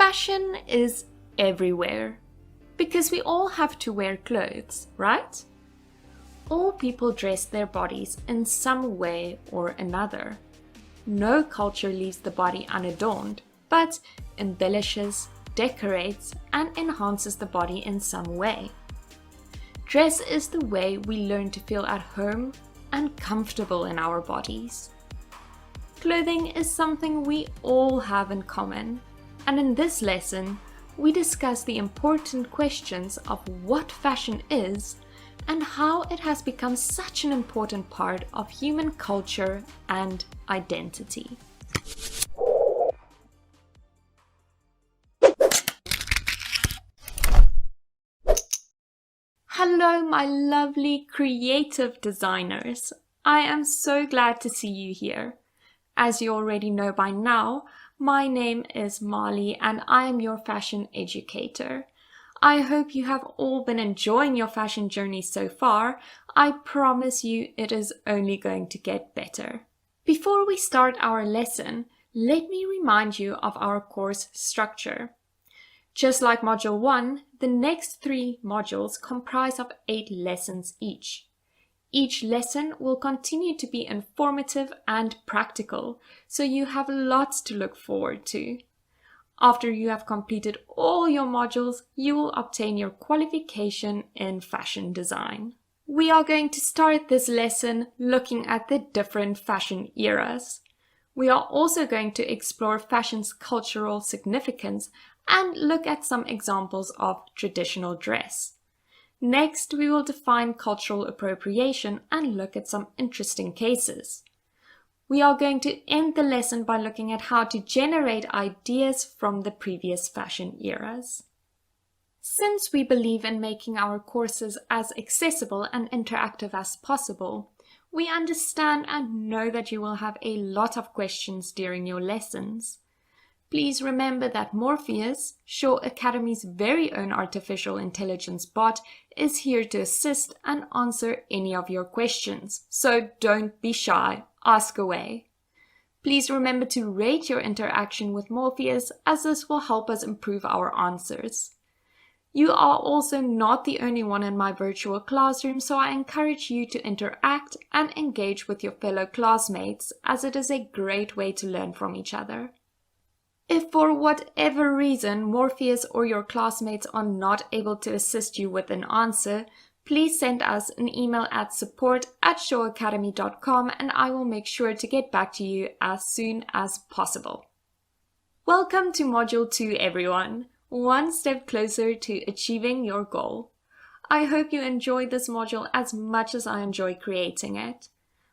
Fashion is everywhere because we all have to wear clothes, right? All people dress their bodies in some way or another. No culture leaves the body unadorned, but embellishes, decorates, and enhances the body in some way. Dress is the way we learn to feel at home and comfortable in our bodies. Clothing is something we all have in common, and in this lesson, we discuss the important questions of what fashion is and how it has become such an important part of human culture and identity. Hello, my lovely creative designers. I am so glad to see you here. As you already know by now, my name is Marley and I am your fashion educator. I hope you have all been enjoying your fashion journey so far. I promise you it is only going to get better. Before we start our lesson, let me remind you of our course structure. Just like Module 1, the next 3 modules comprise of 8 lessons each. Each lesson will continue to be informative and practical, so you have lots to look forward to. After you have completed all your modules, you will obtain your qualification in fashion design. We are going to start this lesson looking at the different fashion eras. We are also going to explore fashion's cultural significance and look at some examples of traditional dress. Next, we will define cultural appropriation and look at some interesting cases. We are going to end the lesson by looking at how to generate ideas from the previous fashion eras. Since we believe in making our courses as accessible and interactive as possible, we understand and know that you will have a lot of questions during your lessons. Please remember that Morpheus, Shaw Academy's very own artificial intelligence bot, is here to assist and answer any of your questions. So don't be shy, ask away. Please remember to rate your interaction with Morpheus, as this will help us improve our answers. You are also not the only one in my virtual classroom, so I encourage you to interact and engage with your fellow classmates, as it is a great way to learn from each other. If for whatever reason Morpheus or your classmates are not able to assist you with an answer, please send us an email at support@shawacademy.com and I will make sure to get back to you as soon as possible. Welcome to Module 2, everyone. One step closer to achieving your goal. I hope you enjoyed this module as much as I enjoy creating it.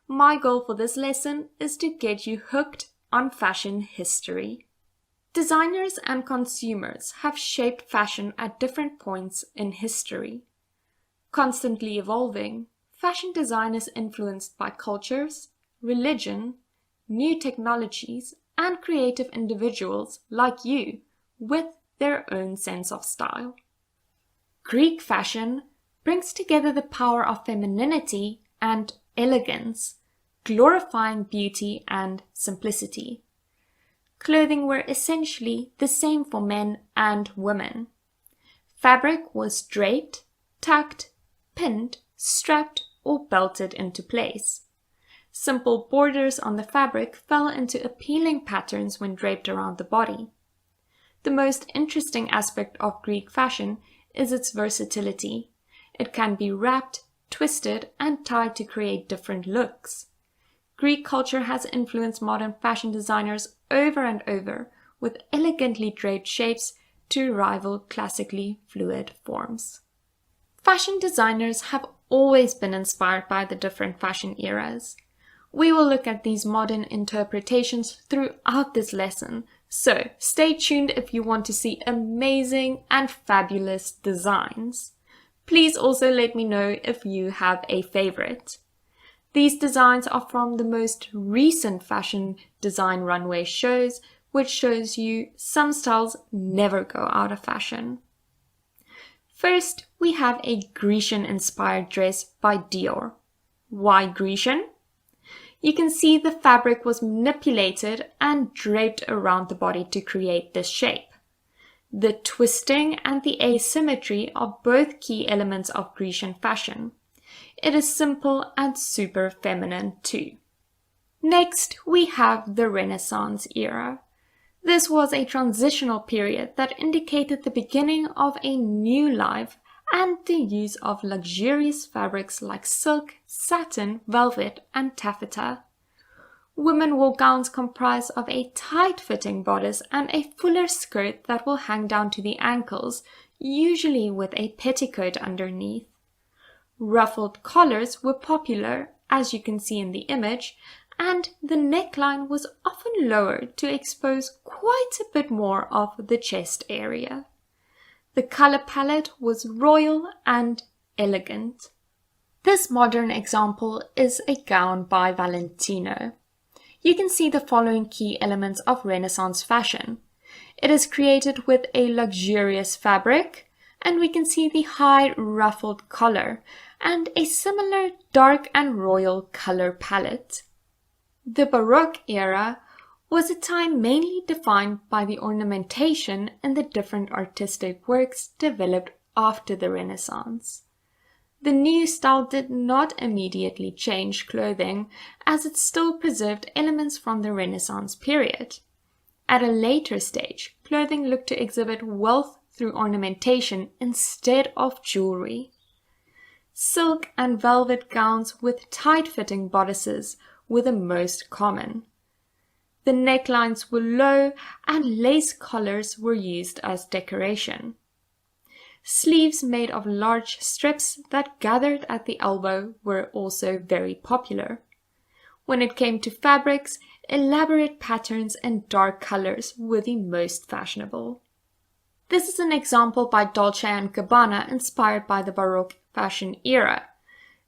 My goal for this lesson is to get you hooked on fashion history. Designers and consumers have shaped fashion at different points in history. Constantly evolving, fashion design is influenced by cultures, religion, new technologies, and creative individuals like you with their own sense of style. Greek fashion brings together the power of femininity and elegance, glorifying beauty and simplicity. Clothing were essentially the same for men and women. Fabric was draped, tucked, pinned, strapped, or belted into place. Simple borders on the fabric fell into appealing patterns when draped around the body. The most interesting aspect of Greek fashion is its versatility. It can be wrapped, twisted, and tied to create different looks. Greek culture has influenced modern fashion designers over and over, with elegantly draped shapes to rival classically fluid forms. Fashion designers have always been inspired by the different fashion eras. We will look at these modern interpretations throughout this lesson, so stay tuned if you want to see amazing and fabulous designs. Please also let me know if you have a favorite. These designs are from the most recent fashion design runway shows, which shows you some styles never go out of fashion. First, we have a Grecian-inspired dress by Dior. Why Grecian? You can see the fabric was manipulated and draped around the body to create this shape. The twisting and the asymmetry are both key elements of Grecian fashion. It is simple and super feminine too. Next, we have the Renaissance era. This was a transitional period that indicated the beginning of a new life and the use of luxurious fabrics like silk, satin, velvet, and taffeta. Women wore gowns comprised of a tight-fitting bodice and a fuller skirt that will hang down to the ankles, usually with a petticoat underneath. Ruffled collars were popular, as you can see in the image, and the neckline was often lowered to expose quite a bit more of the chest area. The color palette was royal and elegant. This modern example is a gown by Valentino. You can see the following key elements of Renaissance fashion. It is created with a luxurious fabric, and we can see the high ruffled collar and a similar dark and royal color palette. The Baroque era was a time mainly defined by the ornamentation in the different artistic works developed after the Renaissance. The new style did not immediately change clothing, as it still preserved elements from the Renaissance period. At a later stage, clothing looked to exhibit wealth through ornamentation instead of jewelry. Silk and velvet gowns with tight-fitting bodices were the most common. The necklines were low and lace collars were used as decoration. Sleeves made of large strips that gathered at the elbow were also very popular. When it came to fabrics, elaborate patterns and dark colors were the most fashionable. This is an example by Dolce & Gabbana inspired by the Baroque Fashion Era.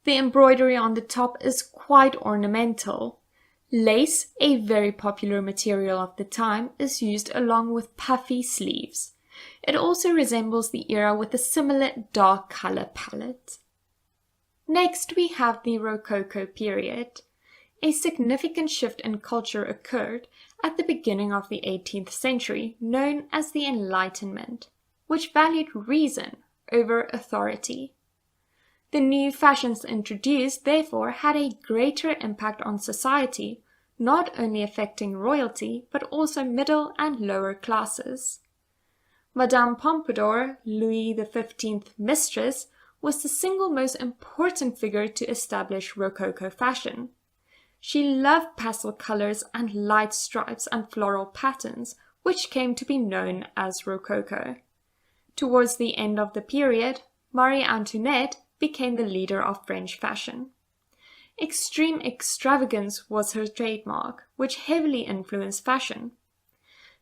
The embroidery on the top is quite ornamental. Lace, a very popular material of the time, is used along with puffy sleeves. It also resembles the era with a similar dark color palette. Next, we have the Rococo period. A significant shift in culture occurred at the beginning of the 18th century, known as the Enlightenment, which valued reason over authority. The new fashions introduced, therefore, had a greater impact on society, not only affecting royalty, but also middle and lower classes. Madame Pompadour, Louis XV's mistress, was the single most important figure to establish Rococo fashion. She loved pastel colors and light stripes and floral patterns, which came to be known as Rococo. Towards the end of the period, Marie Antoinette became the leader of French fashion. Extreme extravagance was her trademark, which heavily influenced fashion.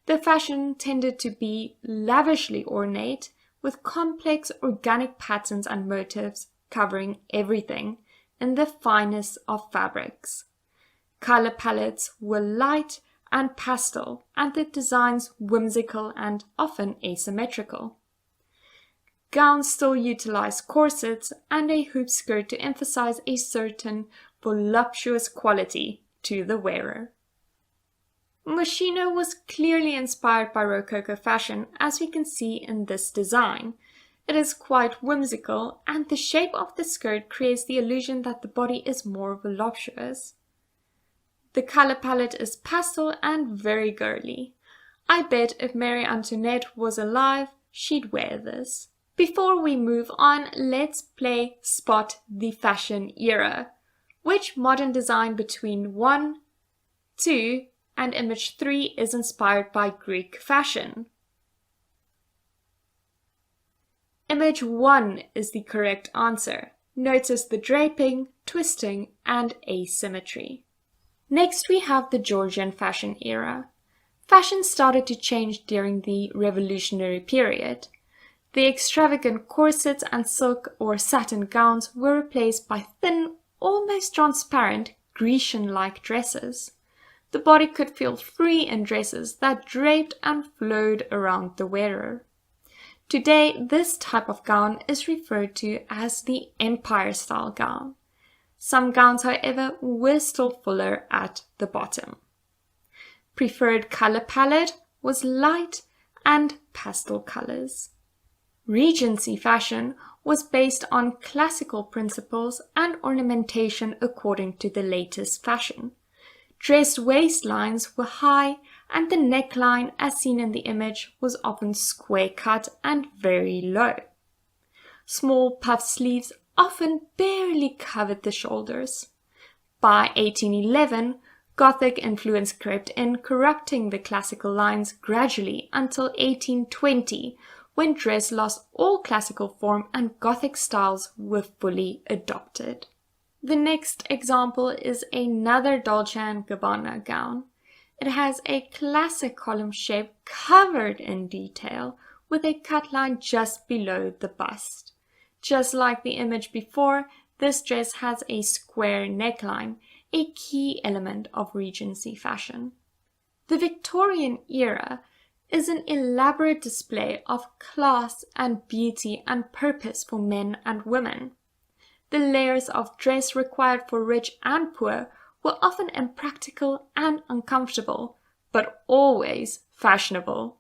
The fashion tended to be lavishly ornate, with complex organic patterns and motifs covering everything in the finest of fabrics. Color palettes were light and pastel, and the designs whimsical and often asymmetrical. Gowns still utilized corsets and a hoop skirt to emphasize a certain voluptuous quality to the wearer. Moschino was clearly inspired by Rococo fashion, as we can see in this design. It is quite whimsical, and the shape of the skirt creates the illusion that the body is more voluptuous. The color palette is pastel and very girly. I bet if Marie Antoinette was alive, she'd wear this. Before we move on, let's play Spot the Fashion Era. Which modern design between 1, 2, and image 3 is inspired by Greek fashion? Image 1 is the correct answer. Notice the draping, twisting, and asymmetry. Next, we have the Georgian Fashion Era. Fashion started to change during the Revolutionary period. The extravagant corsets and silk or satin gowns were replaced by thin, almost transparent, Grecian-like dresses. The body could feel free in dresses that draped and flowed around the wearer. Today, this type of gown is referred to as the Empire-style gown. Some gowns, however, were still fuller at the bottom. Preferred color palette was light and pastel colors. Regency fashion was based on classical principles and ornamentation according to the latest fashion. Dress waistlines were high, and the neckline, as seen in the image, was often square cut and very low. Small puff sleeves often barely covered the shoulders. By 1811, Gothic influence crept in, corrupting the classical lines gradually until 1820, when dress lost all classical form and Gothic styles were fully adopted. The next example is another Dolce & Gabbana gown. It has a classic column shape covered in detail with a cut line just below the bust. Just like the image before, this dress has a square neckline, a key element of Regency fashion. The Victorian era is an elaborate display of class and beauty and purpose for men and women. The layers of dress required for rich and poor were often impractical and uncomfortable, but always fashionable.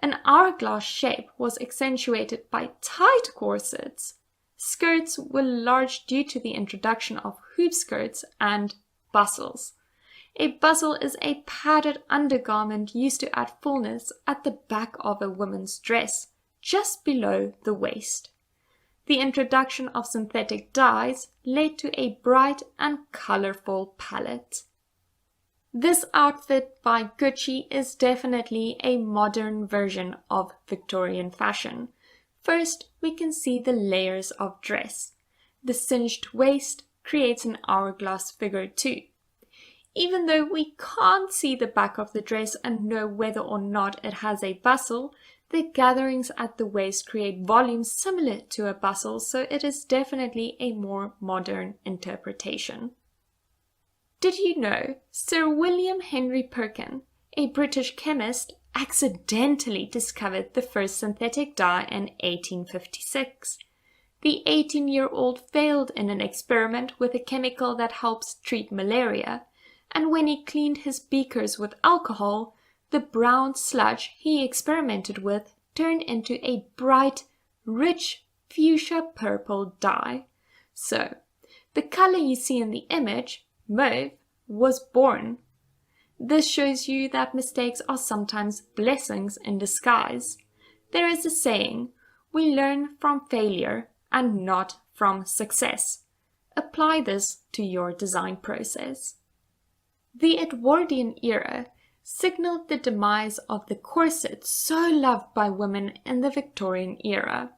An hourglass shape was accentuated by tight corsets. Skirts were large due to the introduction of hoop skirts and bustles. A bustle is a padded undergarment used to add fullness at the back of a woman's dress, just below the waist. The introduction of synthetic dyes led to a bright and colorful palette. This outfit by Gucci is definitely a modern version of Victorian fashion. First, we can see the layers of dress. The cinched waist creates an hourglass figure too. Even though we can't see the back of the dress and know whether or not it has a bustle, the gatherings at the waist create volumes similar to a bustle, so it is definitely a more modern interpretation. Did you know Sir William Henry Perkin, a British chemist, accidentally discovered the first synthetic dye in 1856? The 18-year-old failed in an experiment with a chemical that helps treat malaria, and when he cleaned his beakers with alcohol, the brown sludge he experimented with turned into a bright, rich fuchsia purple dye. So, the color you see in the image, mauve, was born. This shows you that mistakes are sometimes blessings in disguise. There is a saying, we learn from failure and not from success. Apply this to your design process. The Edwardian era signaled the demise of the corset so loved by women in the Victorian era.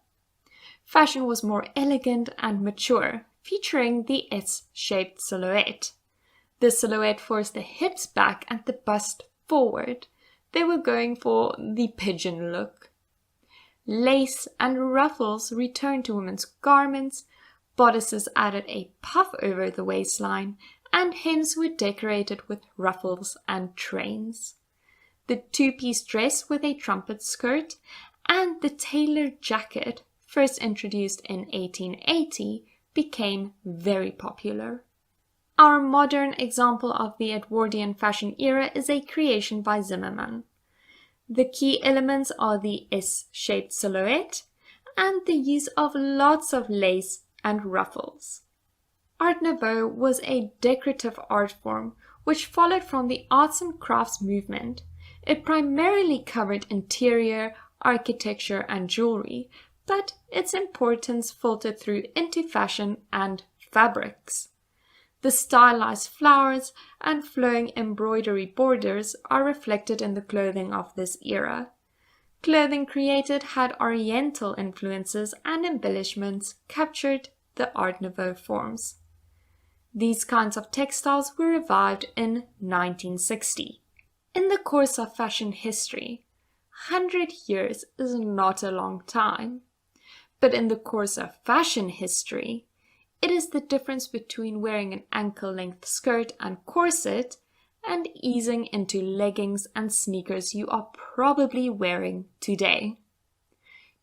Fashion was more elegant and mature, featuring the S-shaped silhouette. The silhouette forced the hips back and the bust forward. They were going for the pigeon look. Lace and ruffles returned to women's garments, bodices added a puff over the waistline, and hems were decorated with ruffles and trains. The two-piece dress with a trumpet skirt and the tailored jacket, first introduced in 1880, became very popular. Our modern example of the Edwardian Fashion Era is a creation by Zimmermann. The key elements are the S-shaped silhouette and the use of lots of lace and ruffles. Art Nouveau was a decorative art form which followed from the arts and crafts movement. It primarily covered interior, architecture, and jewelry, but its importance filtered through into fashion and fabrics. The stylized flowers and flowing embroidery borders are reflected in the clothing of this era. Clothing created had Oriental influences and embellishments captured the Art Nouveau forms. These kinds of textiles were revived in 1960. In the course of fashion history, 100 years is not a long time. But in the course of fashion history, it is the difference between wearing an ankle-length skirt and corset and easing into leggings and sneakers you are probably wearing today.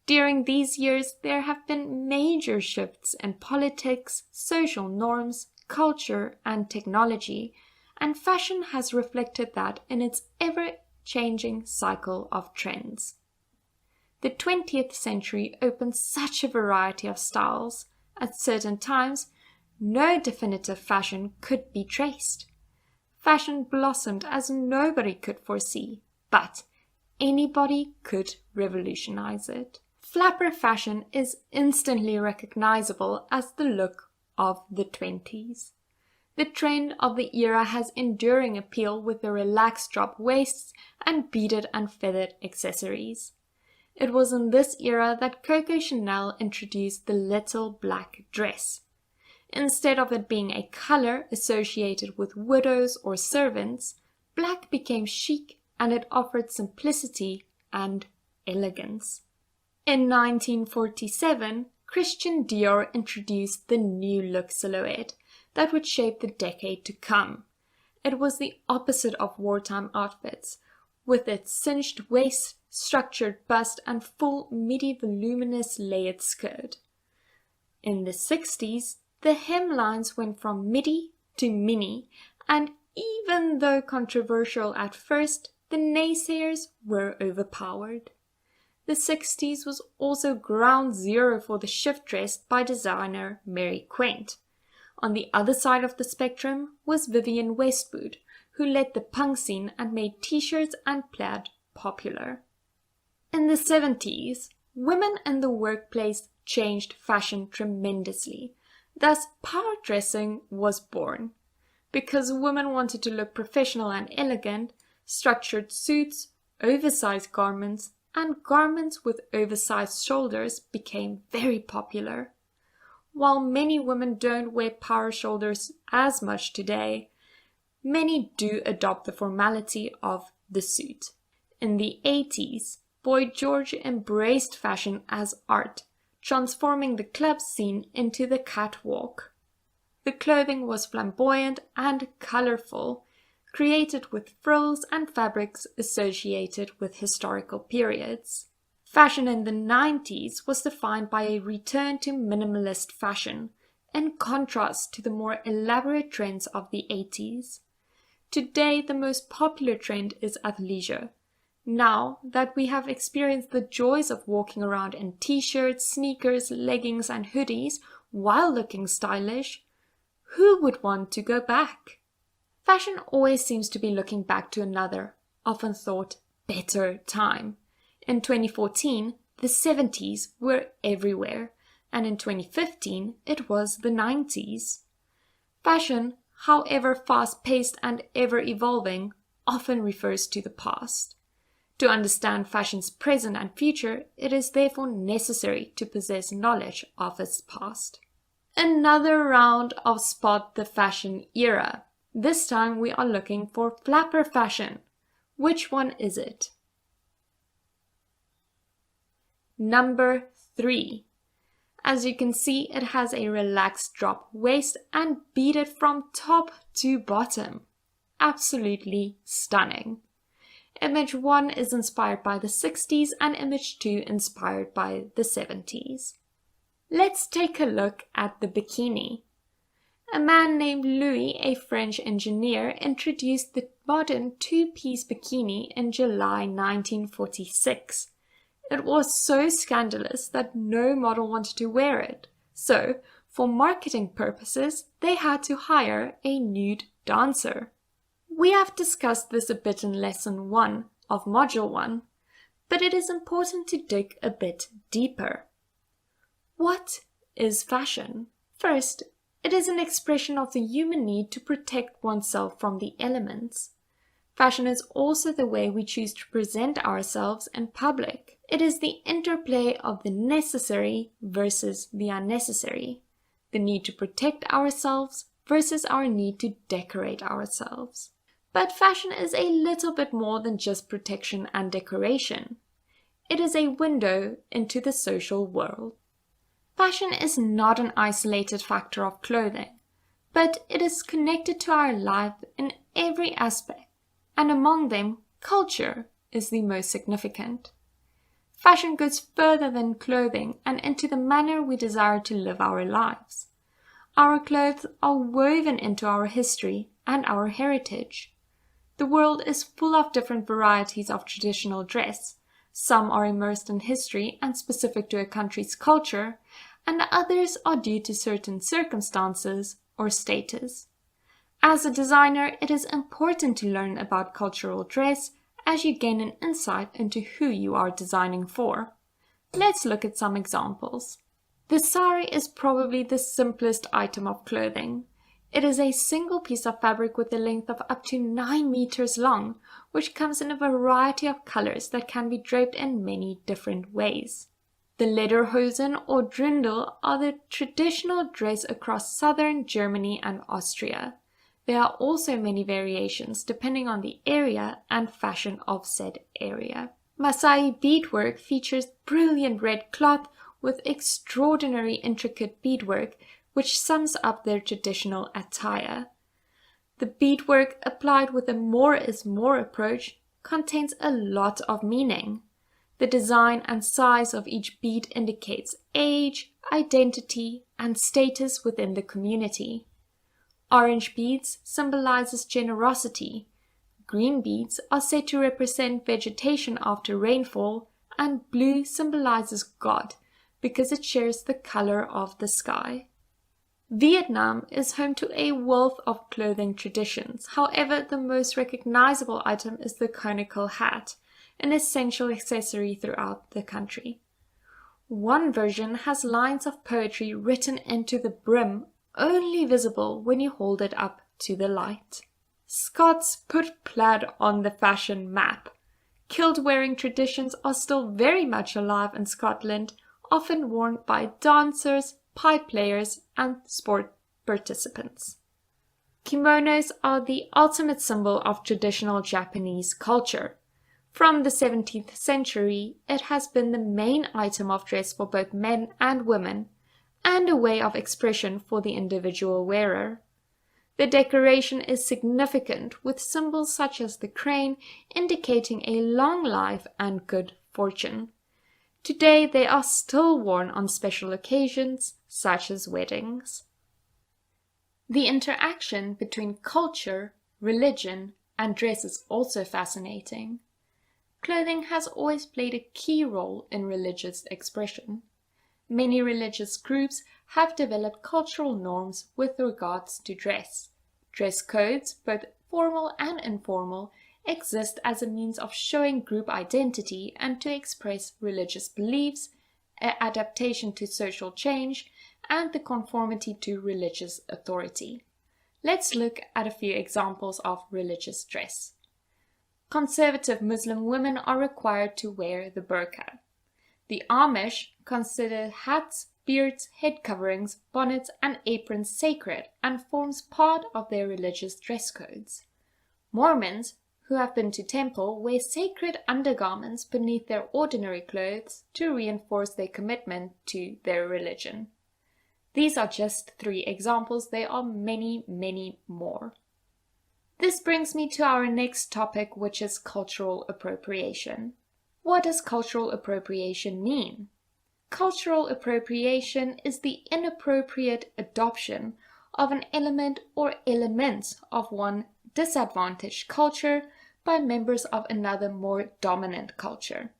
During these years, there have been major shifts in politics, social norms, culture, and technology, and fashion has reflected that in its ever-changing cycle of trends. the 20th century opened such a variety of styles. At certain times, no definitive fashion could be traced. Fashion blossomed as nobody could foresee, but anybody could revolutionize it. Flapper fashion is instantly recognizable as the look of the 20s. The trend of the era has enduring appeal with the relaxed drop waists and beaded and feathered accessories. It was in this era that Coco Chanel introduced the little black dress. Instead of it being a color associated with widows or servants, black became chic and it offered simplicity and elegance. In 1947, Christian Dior introduced the new look silhouette that would shape the decade to come. It was the opposite of wartime outfits, with its cinched waist, structured bust, and full midi voluminous layered skirt. In the 60s, the hemlines went from midi to mini, and even though controversial at first, the naysayers were overpowered. The 60s was also ground zero for the shift dress by designer Mary Quant. On the other side of the spectrum was Vivienne Westwood, who led the punk scene and made t-shirts and plaid popular. In the 70s, women in the workplace changed fashion tremendously. Thus, power dressing was born. Because women wanted to look professional and elegant, structured suits, oversized garments, and garments with oversized shoulders became very popular. While many women don't wear power shoulders as much today, many do adopt the formality of the suit. In the 80s, Boy George embraced fashion as art, transforming the club scene into the catwalk. The clothing was flamboyant and colorful, created with frills and fabrics associated with historical periods. Fashion in the 90s was defined by a return to minimalist fashion, in contrast to the more elaborate trends of the 80s. Today, the most popular trend is athleisure. Now that we have experienced the joys of walking around in t-shirts, sneakers, leggings, and hoodies while looking stylish, who would want to go back? Fashion always seems to be looking back to another, often thought, better time. In 2014, the 70s were everywhere, and in 2015, it was the 90s. Fashion, however fast-paced and ever-evolving, often refers to the past. To understand fashion's present and future, it is therefore necessary to possess knowledge of its past. Another round of Spot the Fashion Era. This time we are looking for flapper fashion. Which one is it? Number 3. As you can see, it has a relaxed drop waist and beaded from top to bottom. Absolutely stunning. Image 1 is inspired by the 60s and image 2 inspired by the 70s. Let's take a look at the bikini. A man named Louis, a French engineer, introduced the modern two-piece bikini in July 1946. It was so scandalous that no model wanted to wear it. So, for marketing purposes, they had to hire a nude dancer. We have discussed this a bit in Lesson 1 of Module 1, but it is important to dig a bit deeper. What is fashion? First, it is an expression of the human need to protect oneself from the elements. Fashion is also the way we choose to present ourselves in public. It is the interplay of the necessary versus the unnecessary, the need to protect ourselves versus our need to decorate ourselves. But fashion is a little bit more than just protection and decoration. It is a window into the social world. Fashion is not an isolated factor of clothing, but it is connected to our life in every aspect, and among them, culture is the most significant. Fashion goes further than clothing and into the manner we desire to live our lives. Our clothes are woven into our history and our heritage. The world is full of different varieties of traditional dress, Some are immersed in history and specific to a country's culture, and others are due to certain circumstances or status. As a designer, it is important to learn about cultural dress as you gain an insight into who you are designing for. Let's look at some examples. The sari is probably the simplest item of clothing. It is a single piece of fabric with a length of up to 9 meters long, which comes in a variety of colors that can be draped in many different ways. The lederhosen or dirndl are the traditional dress across southern Germany and Austria. There are also many variations depending on the area and fashion of said area. Masai beadwork features brilliant red cloth with extraordinary intricate beadwork, which sums up their traditional attire. The beadwork, applied with a more is more approach, contains a lot of meaning. The design and size of each bead indicates age, identity, and status within the community. Orange beads symbolizes generosity. Green beads are said to represent vegetation after rainfall, and blue symbolizes God because it shares the color of the sky. Vietnam is home to a wealth of clothing traditions. However, the most recognizable item is the conical hat, an essential accessory throughout the country. One version has lines of poetry written into the brim, only visible when you hold it up to the light. Scots put plaid on the fashion map. Kilt-wearing traditions are still very much alive in Scotland, often worn by dancers, pipe players, and sport participants. Kimonos are the ultimate symbol of traditional Japanese culture. From the 17th century, it has been the main item of dress for both men and women, and a way of expression for the individual wearer. The decoration is significant, with symbols such as the crane indicating a long life and good fortune. Today they are still worn on special occasions, such as weddings. The interaction between culture, religion, and dress is also fascinating. Clothing has always played a key role in religious expression. Many religious groups have developed cultural norms with regards to dress. Dress codes, both formal and informal, exist as a means of showing group identity and to express religious beliefs, adaptation to social change, and the conformity to religious authority. Let's look at a few examples of religious dress. Conservative Muslim women are required to wear the burqa. The Amish consider hats, beards, head coverings, bonnets, and aprons sacred and forms part of their religious dress codes. Mormons, who have been to temple, wear sacred undergarments beneath their ordinary clothes to reinforce their commitment to their religion. These are just 3 examples. There are many, many more. This brings me to our next topic, which is cultural appropriation. What does cultural appropriation mean? Cultural appropriation is the inappropriate adoption of an element or elements of one disadvantaged culture by members of another more dominant culture.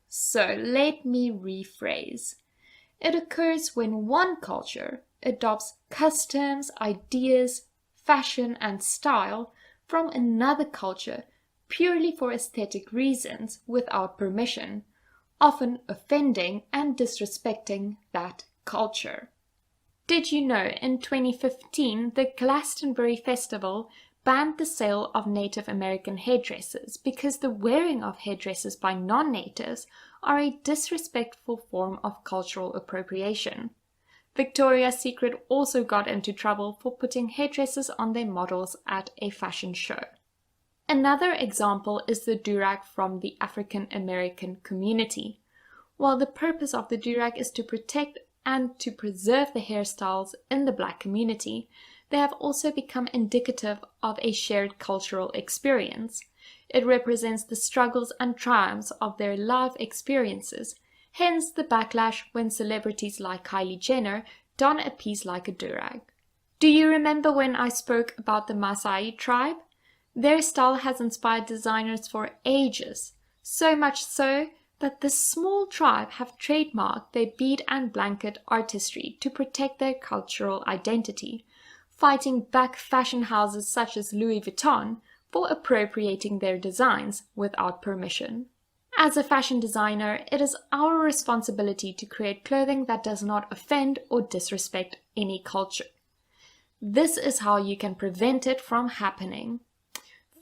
So let me rephrase. It occurs when one culture adopts customs, ideas, fashion, and style from another culture purely for aesthetic reasons without permission, often offending and disrespecting that culture. Did you know in 2015 the Glastonbury Festival banned the sale of Native American hairdresses because the wearing of hairdresses by non-natives are a disrespectful form of cultural appropriation? Victoria's Secret also got into trouble for putting hairdresses on their models at a fashion show. Another example is the durag from the African American community. While the purpose of the durag is to protect and to preserve the hairstyles in the Black community, they have also become indicative of a shared cultural experience. It represents the struggles and triumphs of their life experiences, hence the backlash when celebrities like Kylie Jenner don a piece like a durag. Do you remember when I spoke about the Maasai tribe? Their style has inspired designers for ages. So much so that this small tribe have trademarked their bead and blanket artistry to protect their cultural identity, fighting back fashion houses such as Louis Vuitton for appropriating their designs without permission. As a fashion designer, it is our responsibility to create clothing that does not offend or disrespect any culture. This is how you can prevent it from happening.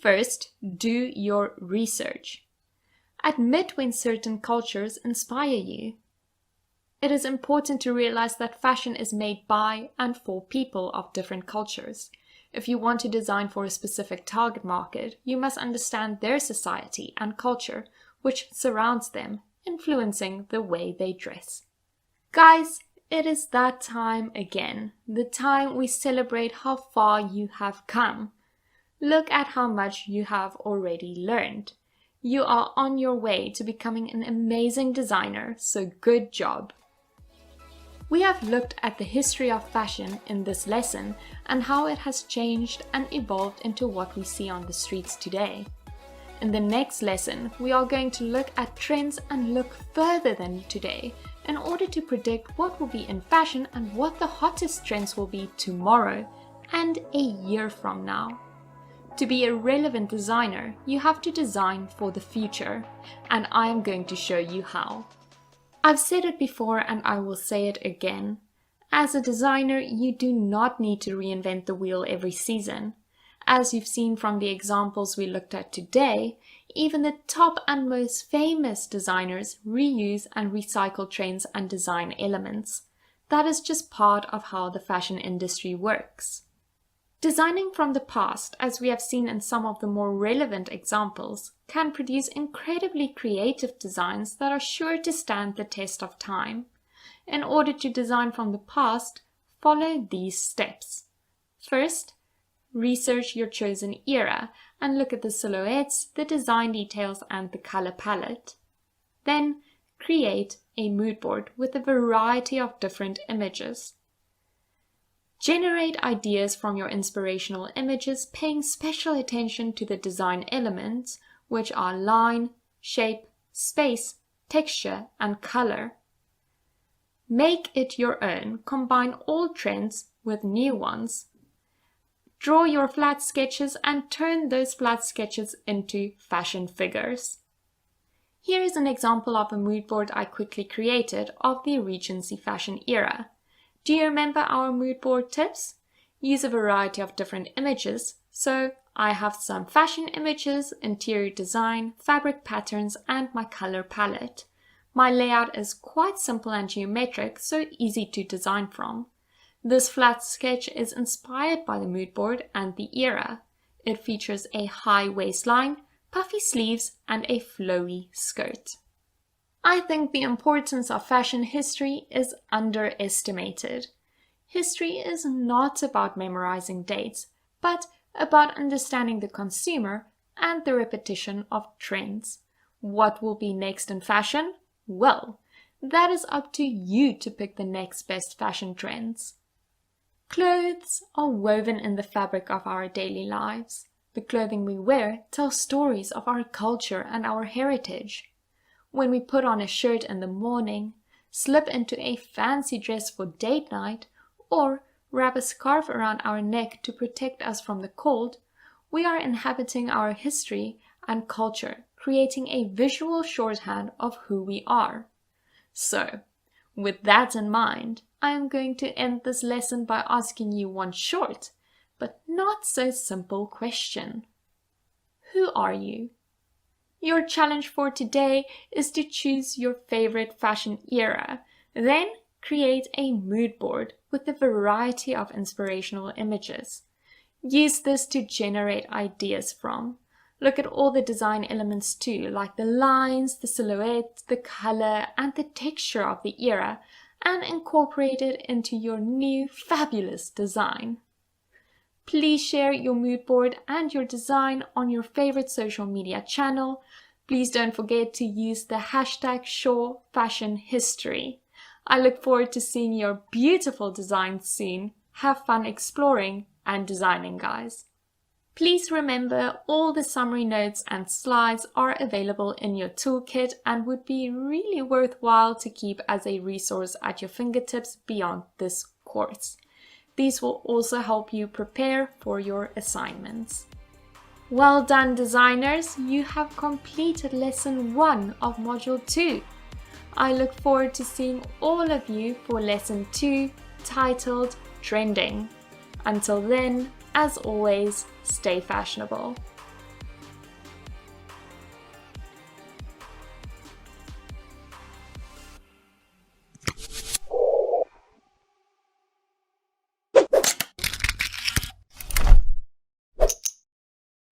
First, do your research. Admit when certain cultures inspire you. It is important to realize that fashion is made by and for people of different cultures. If you want to design for a specific target market, you must understand their society and culture, which surrounds them, influencing the way they dress. Guys, it is that time again, the time we celebrate how far you have come. Look at how much you have already learned. You are on your way to becoming an amazing designer, so good job. We have looked at the history of fashion in this lesson and how it has changed and evolved into what we see on the streets today. In the next lesson, we are going to look at trends and look further than today in order to predict what will be in fashion and what the hottest trends will be tomorrow and a year from now. To be a relevant designer, you have to design for the future, and I am going to show you how. I've said it before and I will say it again. As a designer, you do not need to reinvent the wheel every season. As you've seen from the examples we looked at today, even the top and most famous designers reuse and recycle trends and design elements. That is just part of how the fashion industry works. Designing from the past, as we have seen in some of the more relevant examples, can produce incredibly creative designs that are sure to stand the test of time. In order to design from the past, follow these steps. First, research your chosen era and look at the silhouettes, the design details, and the color palette. Then, create a mood board with a variety of different images. Generate ideas from your inspirational images, paying special attention to the design elements, which are line, shape, space, texture, and color. Make it your own. Combine old trends with new ones. Draw your flat sketches and turn those flat sketches into fashion figures. Here is an example of a mood board I quickly created of the Regency Fashion Era. Do you remember our mood board tips? Use a variety of different images. So I have some fashion images, interior design, fabric patterns, and my color palette. My layout is quite simple and geometric, so easy to design from. This flat sketch is inspired by the mood board and the era. It features a high waistline, puffy sleeves, and a flowy skirt. I think the importance of fashion history is underestimated. History is not about memorizing dates, but about understanding the consumer and the repetition of trends. What will be next in fashion? Well, that is up to you to pick the next best fashion trends. Clothes are woven in the fabric of our daily lives. The clothing we wear tells stories of our culture and our heritage. When we put on a shirt in the morning, slip into a fancy dress for date night, or wrap a scarf around our neck to protect us from the cold, we are inhabiting our history and culture, creating a visual shorthand of who we are. So, with that in mind, I am going to end this lesson by asking you one short, but not so simple question. Who are you? Your challenge for today is to choose your favorite fashion era, then create a mood board with a variety of inspirational images. Use this to generate ideas from. Look at all the design elements too, like the lines, the silhouette, the color, and the texture of the era, and incorporate it into your new fabulous design. Please share your mood board and your design on your favorite social media channel. Please don't forget to use the hashtag #SureFashionHistory. I look forward to seeing your beautiful designs soon. Have fun exploring and designing, guys. Please remember all the summary notes and slides are available in your toolkit and would be really worthwhile to keep as a resource at your fingertips beyond this course. These will also help you prepare for your assignments. Well done, designers! You have completed lesson 1 of module 2. I look forward to seeing all of you for lesson 2, titled Trending. Until then, as always, stay fashionable.